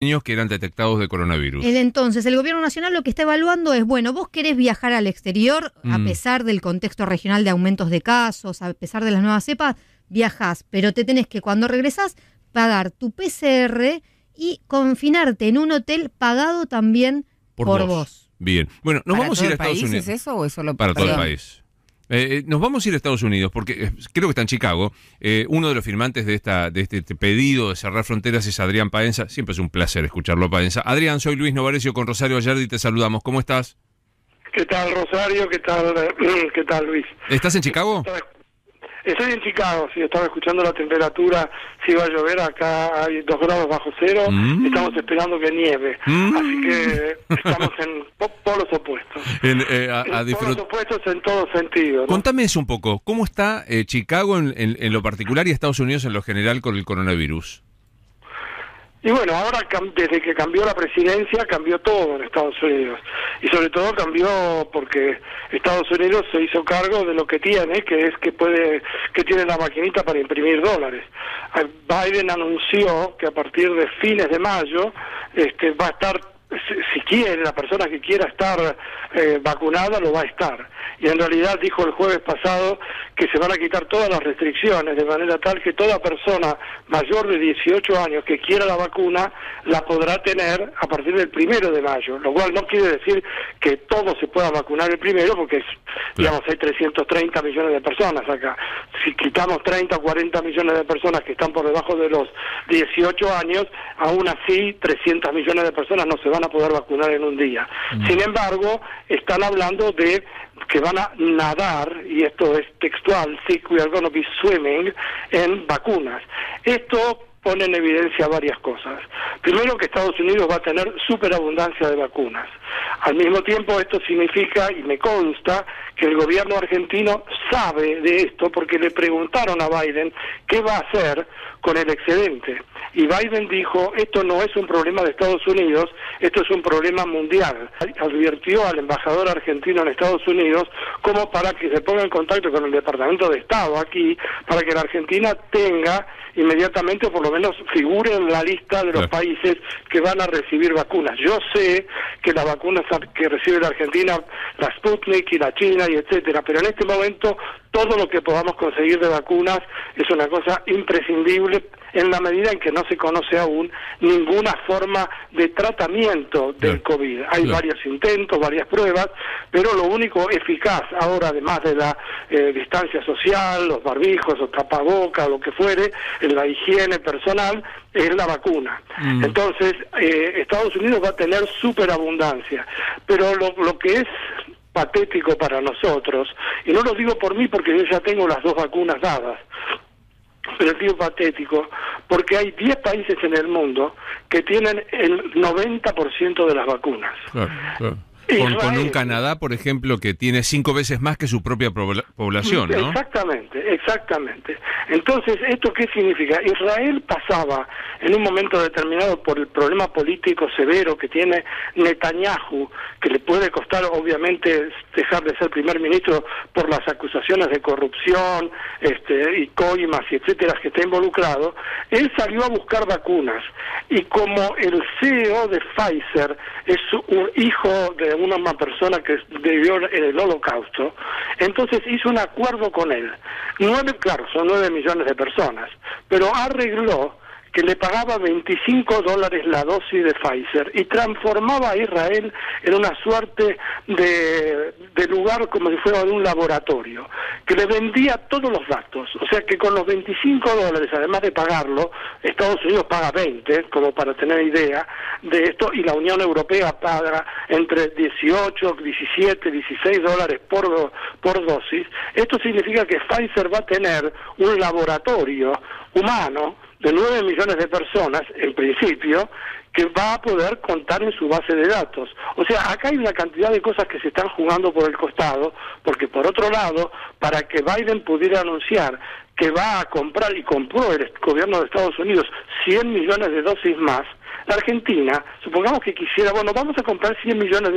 niños que eran detectados de coronavirus. Entonces, el gobierno nacional lo que está evaluando es, bueno, vos querés viajar al exterior, a pesar del contexto regional de aumentos de casos, a pesar de las nuevas cepas, viajás, pero te tenés que, cuando regresás, pagar tu PCR y confinarte en un hotel pagado también por vos. Bien. Bueno, nos vamos a ir a Estados Unidos. ¿Es eso o es solo para todo el país? Nos vamos a ir a Estados Unidos porque creo que está en Chicago. Uno de los firmantes de este pedido de cerrar fronteras es Adrián Paenza. Siempre es un placer escucharlo, Paenza. Adrián, soy Luis Novarecio con Rosario Ayardi, te saludamos. ¿Cómo estás? ¿Qué tal, Rosario? ¿Qué tal, Luis? ¿Estás en Chicago? Estoy en Chicago, sí, estaba escuchando la temperatura, si va a llover, acá hay 2 grados bajo cero, estamos esperando que nieve, así que estamos en polos opuestos. Polos opuestos en todo sentido, ¿no? Contame eso un poco, ¿cómo está Chicago en lo particular y Estados Unidos en lo general con el coronavirus? Y bueno, ahora desde que cambió la presidencia, cambió todo en Estados Unidos. Y sobre todo cambió porque Estados Unidos se hizo cargo de lo que tiene, que es que tiene la maquinita para imprimir dólares. Biden anunció que a partir de fines de mayo va a estar, si quiere, la persona que quiera estar vacunada lo va a estar. Y en realidad dijo el jueves pasado que se van a quitar todas las restricciones, de manera tal que toda persona mayor de 18 años que quiera la vacuna la podrá tener a partir del 1 de mayo, lo cual no quiere decir que todos se puedan vacunar el primero, porque digamos, hay 330 millones de personas acá. Si quitamos 30 o 40 millones de personas que están por debajo de los 18 años, aún así 300 millones de personas no se van a poder vacunar en un día. Sin embargo, están hablando de que van a nadar, y esto es textual, "sick we are going to be swimming", en vacunas. Esto pone en evidencia varias cosas. Primero, que Estados Unidos va a tener superabundancia de vacunas. Al mismo tiempo, esto significa, y me consta, que el gobierno argentino sabe de esto porque le preguntaron a Biden qué va a hacer con el excedente. Y Biden dijo, esto no es un problema de Estados Unidos, esto es un problema mundial. Advirtió al embajador argentino en Estados Unidos como para que se ponga en contacto con el Departamento de Estado aquí, para que la Argentina tenga inmediatamente, o por lo menos figure en la lista de los países que van a recibir vacunas. Yo sé que las vacunas que recibe la Argentina, la Sputnik y la China y etcétera, pero en este momento todo lo que podamos conseguir de vacunas es una cosa imprescindible en la medida en que no se conoce aún ninguna forma de tratamiento del COVID. Hay varios intentos, varias pruebas, pero lo único eficaz ahora, además de la distancia social, los barbijos o tapabocas, lo que fuere, en la higiene personal, es la vacuna. Entonces, Estados Unidos va a tener superabundancia, pero lo que es patético para nosotros, y no lo digo por mí porque yo ya tengo las 2 vacunas dadas, pero digo patético porque hay 10 países en el mundo que tienen el 90% de las vacunas. Con un Canadá, por ejemplo, que tiene 5 veces más que su propia población, ¿no? Exactamente. Entonces, ¿esto qué significa? Israel pasaba en un momento determinado por el problema político severo que tiene Netanyahu, que le puede costar obviamente dejar de ser primer ministro por las acusaciones de corrupción, y coimas y etcétera que está involucrado. Él salió a buscar vacunas y como el CEO de Pfizer es un hijo de una persona que vivió en el Holocausto, entonces hizo un acuerdo con él. Son 9 millones de personas, pero arregló que le pagaba $25 la dosis de Pfizer y transformaba a Israel en una suerte de lugar como si fuera de un laboratorio, que le vendía todos los datos. O sea que con los $25, además de pagarlo, Estados Unidos paga 20, como para tener idea de esto, y la Unión Europea paga entre 18, 17, $16 por dosis. Esto significa que Pfizer va a tener un laboratorio humano de 9 millones de personas, en principio, que va a poder contar en su base de datos. O sea, acá hay una cantidad de cosas que se están jugando por el costado, porque por otro lado, para que Biden pudiera anunciar que va a comprar, y compró el gobierno de Estados Unidos 100 millones de dosis más, la Argentina, supongamos que quisiera, vamos a comprar $100 millones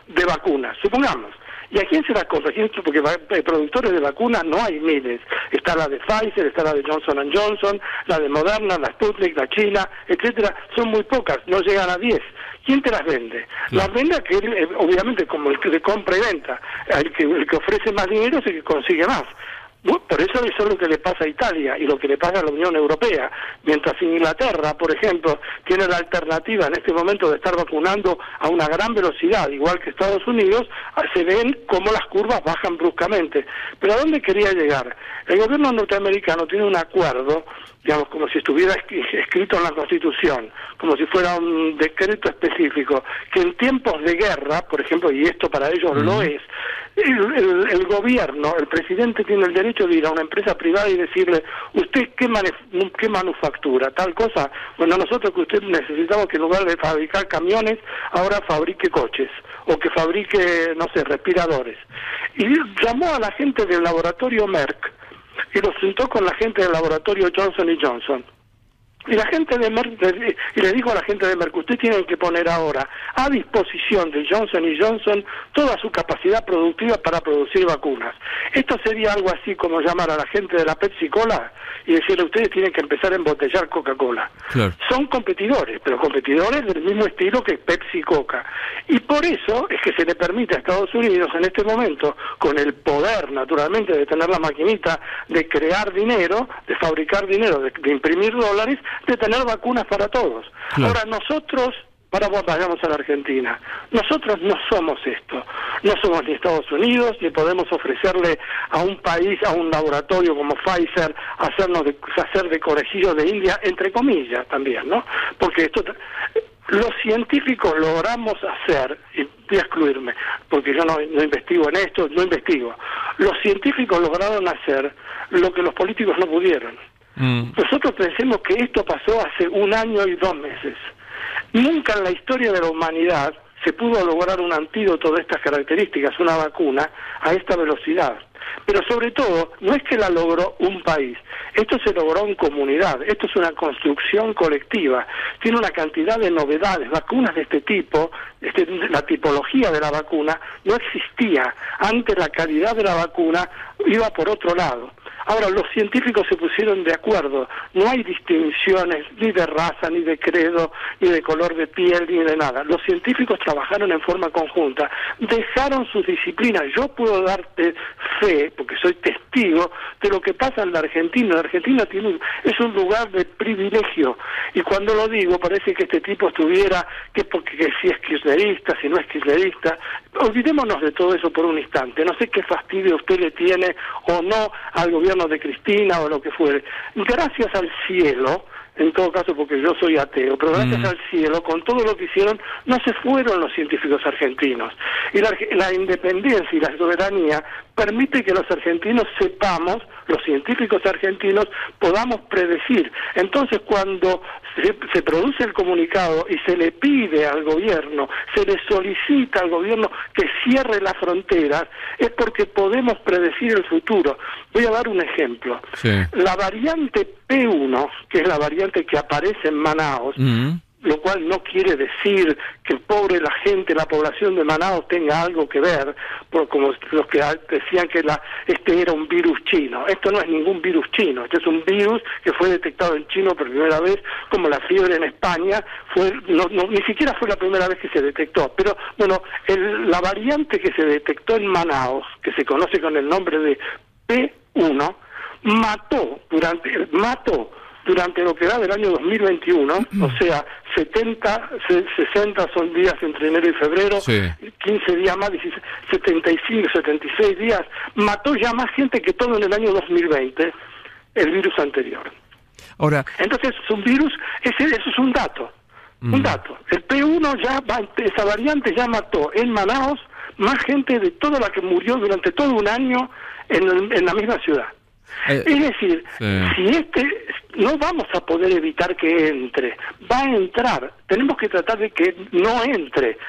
de vacunas, supongamos, ¿Y a quién se la compra? Porque productores de vacunas no hay miles. Está la de Pfizer, está la de Johnson & Johnson, la de Moderna, la Sputnik, la China, etcétera. Son muy pocas, no llegan a 10. ¿Quién te las vende? Las vende aquel, obviamente, como el que de compra y venta. El que ofrece más dinero es el que consigue más. Por eso es lo que le pasa a Italia y lo que le pasa a la Unión Europea. Mientras Inglaterra, por ejemplo, tiene la alternativa en este momento de estar vacunando a una gran velocidad, igual que Estados Unidos, se ven cómo las curvas bajan bruscamente. Pero ¿a dónde quería llegar? El gobierno norteamericano tiene un acuerdo, digamos, como si estuviera escrito en la Constitución, como si fuera un decreto específico, que en tiempos de guerra, por ejemplo, y esto para ellos lo es, el gobierno, el presidente tiene el derecho de ir a una empresa privada y decirle, ¿usted qué manufactura? Tal cosa. Bueno, nosotros que usted necesitamos que en lugar de fabricar camiones, ahora fabrique coches, o que fabrique, no sé, respiradores. Y llamó a la gente del laboratorio Merck, y lo sentó con la gente del laboratorio Johnson & Johnson. Y la gente de Merck, y le dijo a la gente de Merck, usted tiene que poner ahora a disposición de Johnson & Johnson toda su capacidad productiva para producir vacunas. Esto sería algo así como llamar a la gente de la Pepsi Cola y decirle, ustedes tienen que empezar a embotellar Coca-Cola. Claro. Son competidores, pero competidores del mismo estilo que Pepsi y Coca. Y por eso es que se le permite a Estados Unidos en este momento, con el poder naturalmente de tener la maquinita, de crear dinero, de fabricar dinero, de imprimir dólares, de tener vacunas para todos. Claro. Ahora nosotros, vayamos a la Argentina, nosotros no somos esto, no somos ni Estados Unidos, ni podemos ofrecerle a un país, a un laboratorio como Pfizer, hacer de conejillos de India, entre comillas también, ¿no? Porque esto, los científicos logramos hacer, y voy a excluirme, porque yo no investigo en esto, no investigo, los científicos lograron hacer lo que los políticos no pudieron. Nosotros pensemos que esto pasó hace 1 año y 2 meses. Nunca en la historia de la humanidad se pudo lograr un antídoto de estas características, una vacuna, a esta velocidad. Pero sobre todo, no es que la logró un país, esto se logró en comunidad, esto es una construcción colectiva, tiene una cantidad de novedades, vacunas de este tipo, la tipología de la vacuna no existía, antes la calidad de la vacuna iba por otro lado. Ahora, los científicos se pusieron de acuerdo, no hay distinciones ni de raza, ni de credo, ni de color de piel, ni de nada. Los científicos trabajaron en forma conjunta, dejaron sus disciplinas. Yo puedo darte fe, porque soy testigo, de lo que pasa en la Argentina. La Argentina es un lugar de privilegio, y cuando lo digo parece que este tipo estuviera, que si es kirchnerista, si no es kirchnerista. Olvidémonos de todo eso por un instante. No sé qué fastidio usted le tiene o no al gobierno de Cristina o lo que fuere. Gracias al cielo, en todo caso porque yo soy ateo, pero gracias al cielo, con todo lo que hicieron, no se fueron los científicos argentinos. Y la independencia y la soberanía permite que los argentinos sepamos, los científicos argentinos, podamos predecir. Entonces, cuando se produce el comunicado y se le pide al gobierno, se le solicita al gobierno que cierre las fronteras, es porque podemos predecir el futuro. Voy a dar un ejemplo. Sí. La variante P1, que es la variante que aparece en Manaos, lo cual no quiere decir que pobre la gente, la población de Manaos tenga algo que ver, como los que decían que este era un virus chino. Esto no es ningún virus chino, este es un virus que fue detectado en China por primera vez, como la fiebre en España, ni siquiera fue la primera vez que se detectó. Pero bueno, la variante que se detectó en Manaos, que se conoce con el nombre de P1, mató durante lo que va del año 2021, o sea, 60 son días entre enero y febrero, sí. 15 días más, 75, 76 días, mató ya más gente que todo en el año 2020, el virus anterior. Ahora, entonces es un virus, eso es un dato, un dato. El P1 esa variante ya mató en Manaos más gente de toda la que murió durante todo un año en la misma ciudad. Es decir, si no vamos a poder evitar que entre, va a entrar, tenemos que tratar de que no entre,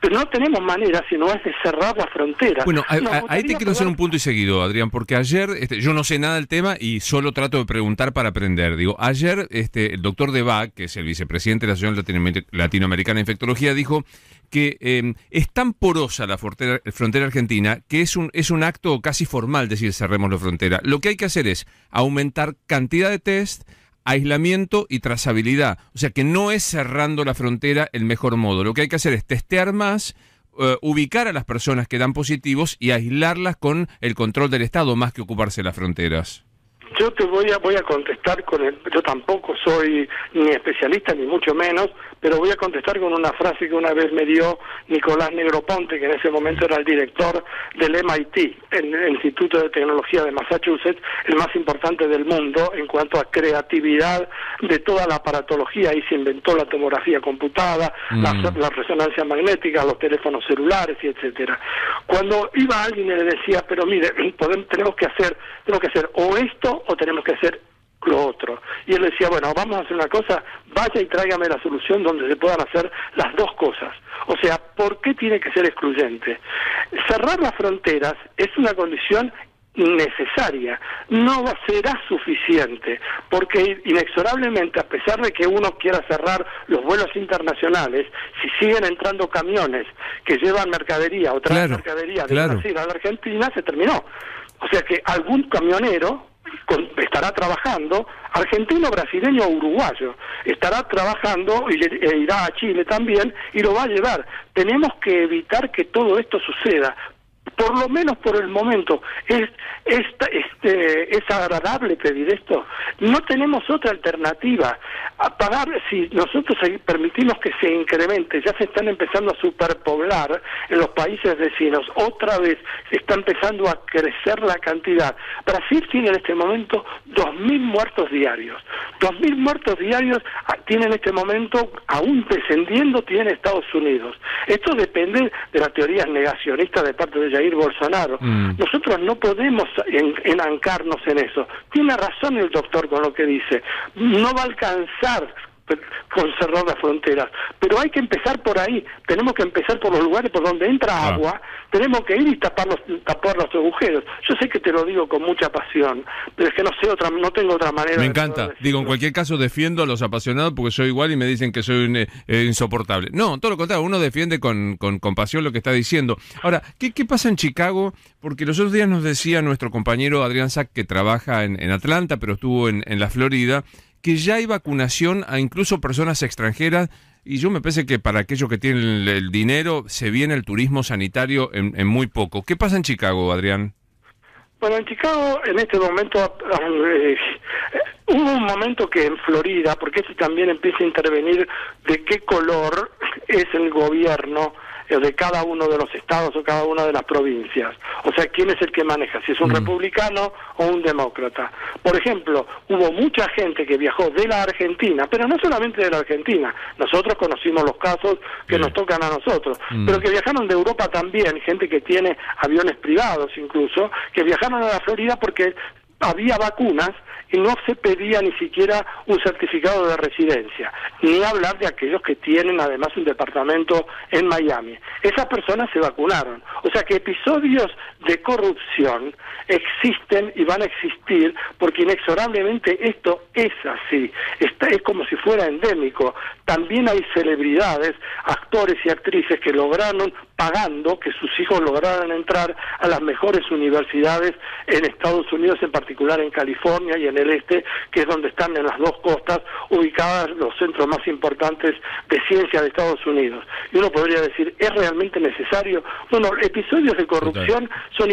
Pero no tenemos manera, sino es de cerrar las fronteras. Bueno, ahí te quiero hacer un punto y seguido, Adrián, porque ayer, yo no sé nada del tema y solo trato de preguntar para aprender. Digo, ayer el doctor Debac, que es el vicepresidente de la Asociación Latinoamericana de Infectología, dijo que es tan porosa la frontera argentina que es un acto casi formal decir cerremos la frontera. Lo que hay que hacer es aumentar cantidad de test, aislamiento y trazabilidad. O sea que no es cerrando la frontera el mejor modo. Lo que hay que hacer es testear más, ubicar a las personas que dan positivos y aislarlas con el control del Estado más que ocuparse de las fronteras. Yo te voy a contestar yo tampoco soy ni especialista ni mucho menos, pero voy a contestar con una frase que una vez me dio Nicolás Negroponte, que en ese momento era el director del MIT, el Instituto de Tecnología de Massachusetts, el más importante del mundo en cuanto a creatividad de toda la aparatología. Ahí se inventó la tomografía computada, la resonancia magnética, los teléfonos celulares y etcétera. Cuando iba alguien y le decía, pero mire, tenemos que hacer o esto o tenemos que hacer lo otro. Y él decía, bueno, vamos a hacer una cosa, vaya y tráigame la solución donde se puedan hacer las dos cosas. O sea, ¿por qué tiene que ser excluyente? Cerrar las fronteras es una condición necesaria, no será suficiente, porque inexorablemente, a pesar de que uno quiera cerrar los vuelos internacionales, si siguen entrando camiones que llevan mercadería o traen mercadería de Brasil a la Argentina, se terminó. O sea que algún camionero estará trabajando, argentino, brasileño o uruguayo, estará trabajando e irá a Chile también y lo va a llevar. Tenemos que evitar que todo esto suceda. Por lo menos por el momento. Es agradable pedir esto. No tenemos otra alternativa. A pagar, si nosotros permitimos que se incremente, ya se están empezando a superpoblar en los países vecinos, otra vez se está empezando a crecer la cantidad. Brasil tiene en este momento 2.000 muertos diarios. 2.000 muertos diarios tiene en este momento, aún descendiendo, tiene Estados Unidos. Esto depende de las teorías negacionistas de parte de Jair Bolsonaro. Nosotros no podemos enancarnos en eso. Tiene razón el doctor con lo que dice. No va a alcanzar con cerrar las fronteras, pero hay que empezar por ahí. Tenemos que empezar por los lugares por donde entra agua. Tenemos que ir y tapar los agujeros. Yo sé que te lo digo con mucha pasión, pero es que no tengo otra manera. Me encanta. Digo, en cualquier caso defiendo a los apasionados porque soy igual y me dicen que soy insoportable. No, todo lo contrario, uno defiende con pasión lo que está diciendo. Ahora, ¿qué pasa en Chicago? Porque los otros días nos decía nuestro compañero Adrián Sack, que trabaja en Atlanta, pero estuvo en la Florida, que ya hay vacunación a incluso personas extranjeras, y yo me parece que para aquellos que tienen el dinero se viene el turismo sanitario en muy poco. ¿Qué pasa en Chicago, Adrián? Bueno, en Chicago en este momento hubo un momento que en Florida, porque esto también empieza a intervenir de qué color es el gobierno de cada uno de los estados o cada una de las provincias. O sea, ¿quién es el que maneja? Si es un republicano o un demócrata. Por ejemplo, hubo mucha gente que viajó de la Argentina, pero no solamente de la Argentina. Nosotros conocimos los casos que nos tocan a nosotros, pero que viajaron de Europa también, gente que tiene aviones privados incluso, que viajaron a la Florida porque había vacunas y no se pedía ni siquiera un certificado de residencia, ni hablar de aquellos que tienen además un departamento en Miami. Esas personas se vacunaron. O sea que episodios de corrupción existen y van a existir porque inexorablemente esto es así. Es como si fuera endémico. También hay celebridades, actores y actrices que lograron, pagando, que sus hijos lograran entrar a las mejores universidades en Estados Unidos, en particular en California y en el este, que es donde están en las dos costas ubicadas los centros más importantes de ciencia de Estados Unidos. Y uno podría decir, ¿es realmente necesario? Bueno, episodios de corrupción son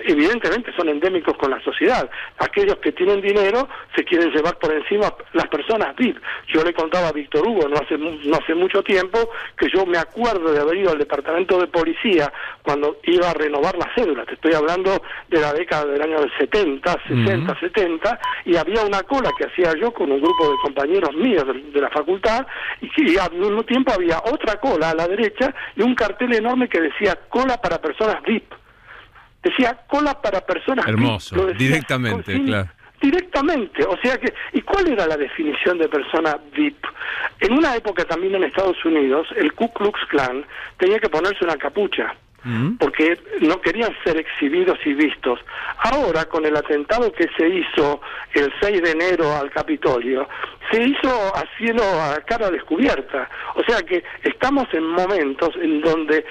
evidentemente son endémicos con la sociedad. Aquellos que tienen dinero se quieren llevar por encima las personas VIP. Yo le contaba a Víctor Hugo no hace mucho tiempo que yo me acuerdo de haber ido al departamento de policía cuando iba a renovar la cédula. Te estoy hablando de la década del año 70, 60, 70, y había una cola que hacía yo con un grupo de compañeros míos de la facultad, y al mismo tiempo había otra cola a la derecha y un cartel enorme que decía cola para personas VIP. Decía cola para personas hermoso, VIP. Lo decía, directamente, claro. Directamente, o sea que, ¿y cuál era la definición de persona VIP? En una época también en Estados Unidos, el Ku Klux Klan tenía que ponerse una capucha, porque no querían ser exhibidos y vistos. Ahora, con el atentado que se hizo el 6 de enero al Capitolio, se hizo haciendo a cara descubierta. O sea que estamos en momentos en donde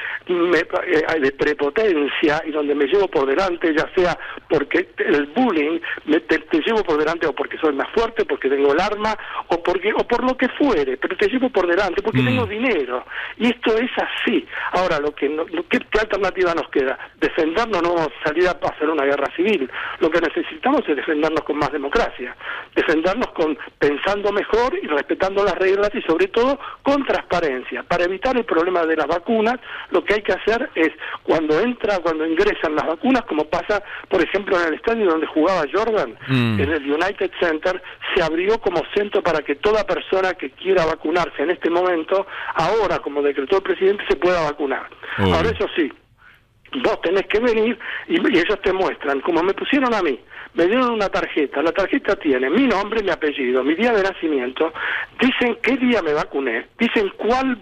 hay de prepotencia y donde me llevo por delante, ya sea porque el bullying, te llevo por delante o porque soy más fuerte, porque tengo el arma, o por lo que fuere, pero te llevo por delante porque tengo dinero. Y esto es así. Ahora, ¿qué alternativa nos queda? Defendernos, no vamos a salir a hacer una guerra civil. Lo que necesitamos es defendernos con más democracia, defendernos pensando mejor y respetando las reglas y sobre todo con transparencia. Para evitar el problema de las vacunas, lo que hay que hacer es cuando ingresan las vacunas, como pasa por ejemplo en el estadio donde jugaba Jordan, en el United Center, se abrió como centro para que toda persona que quiera vacunarse en este momento, ahora como decretó el presidente, se pueda vacunar. Ahora eso sí, vos tenés que venir y ellos te muestran, como me pusieron a mí, me dieron una tarjeta, la tarjeta tiene mi nombre, mi apellido, mi día de nacimiento, dicen qué día me vacuné, dicen cuál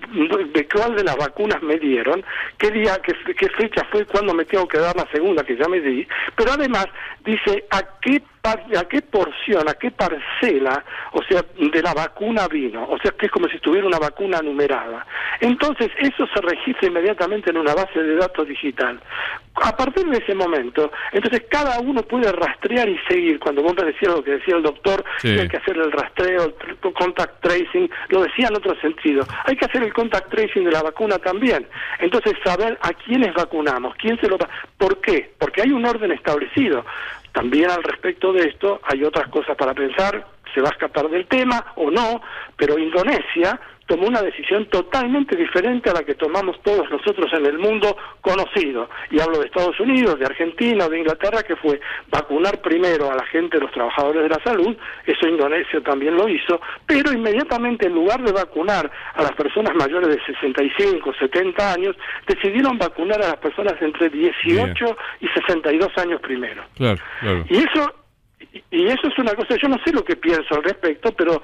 de las vacunas me dieron, qué día, qué fecha fue, cuándo me tengo que dar la segunda que ya me di, pero además dice a qué porción, a qué parcela, o sea, de la vacuna vino, o sea, que es como si estuviera una vacuna numerada. Entonces, eso se registra inmediatamente en una base de datos digital. A partir de ese momento, entonces cada uno puede rastrear y seguir. Cuando vos me decías lo que decía el doctor, sí, hay que hacer el rastreo, el contact tracing, lo decía en otro sentido. Hay que hacer el contact tracing de la vacuna también. Entonces, saber a quiénes vacunamos, quién se lo va. ¿Por qué? Porque hay un orden establecido. También al respecto de esto hay otras cosas para pensar, se va a escapar del tema o no, pero Indonesia tomó una decisión totalmente diferente a la que tomamos todos nosotros en el mundo conocido. Y hablo de Estados Unidos, de Argentina, de Inglaterra, que fue vacunar primero a la gente, los trabajadores de la salud, eso Indonesia también lo hizo, pero inmediatamente en lugar de vacunar a las personas mayores de 65, 70 años, decidieron vacunar a las personas entre 18 y 62 años primero. Claro, claro. Y eso es una cosa, yo no sé lo que pienso al respecto, pero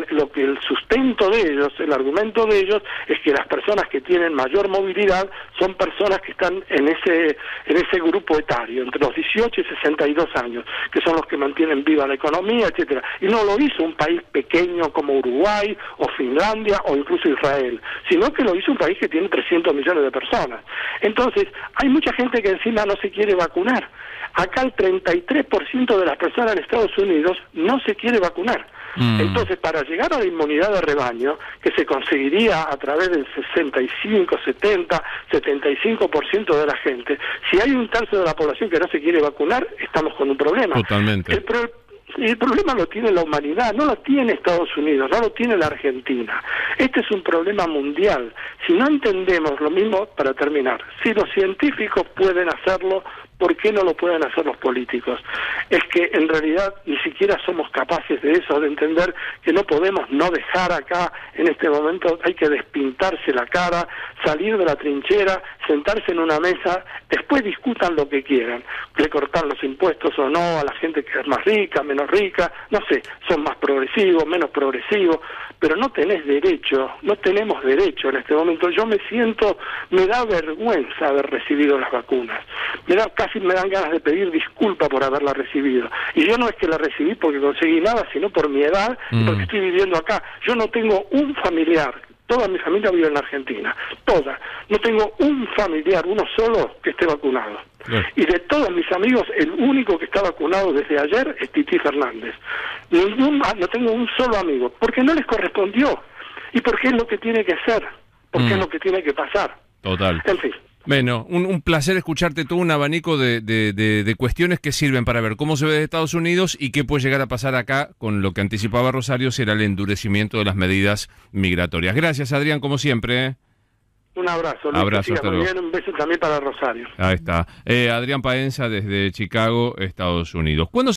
lo que el sustento de ellos, el argumento de ellos, es que las personas que tienen mayor movilidad son personas que están en ese grupo etario, entre los 18 y 62 años, que son los que mantienen viva la economía, etcétera. Y no lo hizo un país pequeño como Uruguay, o Finlandia, o incluso Israel, sino que lo hizo un país que tiene 300 millones de personas. Entonces, hay mucha gente que encima no se quiere vacunar. Acá el 33% de las personas en Estados Unidos no se quiere vacunar. Entonces, para llegar a la inmunidad de rebaño, que se conseguiría a través del 65, 70, 75% de la gente, si hay un tercio de la población que no se quiere vacunar, estamos con un problema. Totalmente. El problema lo tiene la humanidad, no lo tiene Estados Unidos, no lo tiene la Argentina. Este es un problema mundial. Si no entendemos lo mismo, para terminar, si los científicos pueden hacerlo, ¿por qué no lo pueden hacer los políticos? Es que en realidad ni siquiera somos capaces de eso, de entender que no podemos no dejar acá, en este momento hay que despintarse la cara, salir de la trinchera, sentarse en una mesa, después discutan lo que quieran, de cortar los impuestos o no a la gente que es más rica, menos rica, no sé, son más progresivos, menos progresivos, pero no tenés derecho, no tenemos derecho en este momento. Yo me da vergüenza haber recibido las vacunas, casi me dan ganas de pedir disculpas por haberla recibido. Y yo no es que la recibí porque conseguí nada, sino por mi edad y porque estoy viviendo acá. Yo no tengo un familiar, toda mi familia vive en Argentina, toda. No tengo un familiar, uno solo, que esté vacunado. Y de todos mis amigos, el único que está vacunado desde ayer es Titi Fernández. No tengo un solo amigo, porque no les correspondió. Y porque es lo que tiene que ser, porque es lo que tiene que pasar. Total. En fin. Bueno, un placer escucharte todo un abanico de cuestiones que sirven para ver cómo se ve de Estados Unidos y qué puede llegar a pasar acá con lo que anticipaba Rosario, será el endurecimiento de las medidas migratorias. Gracias, Adrián, como siempre. Un abrazo, Luis. Abrazo, hasta luego. Un beso también para Rosario. Ahí está. Adrián Paenza desde Chicago, Estados Unidos. ¿Cuándo